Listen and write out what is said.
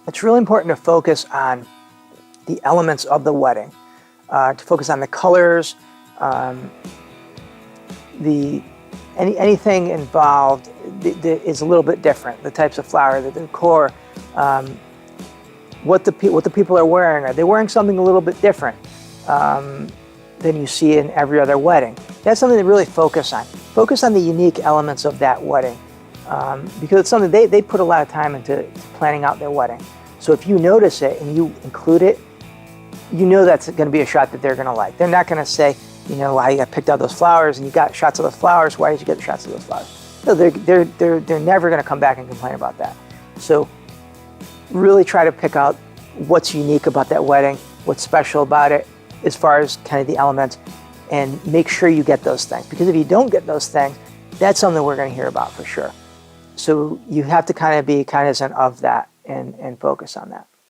It's really important to focus on the elements of the wedding, to focus on the colors, anything involved is a little bit different. The types of flower, the decor, what the people are wearing. Are they wearing something a little bit different than you see in every other wedding? That's something to really focus on. Focus on the unique elements of that wedding, because it's something they put a lot of time into planning out their wedding. So if you notice it and you include it, you know that's going to be a shot that they're going to like. They're not going to say, you know, why you got picked out those flowers and you got shots of those flowers. Why did you get the shots of those flowers? No, they're never going to come back and complain about that. So really try to pick out what's unique about that wedding, what's special about it as far as kind of the elements, and make sure you get those things. Because if you don't get those things, that's something we're going to hear about for sure. So you have to kind of be cognizant of that and focus on that.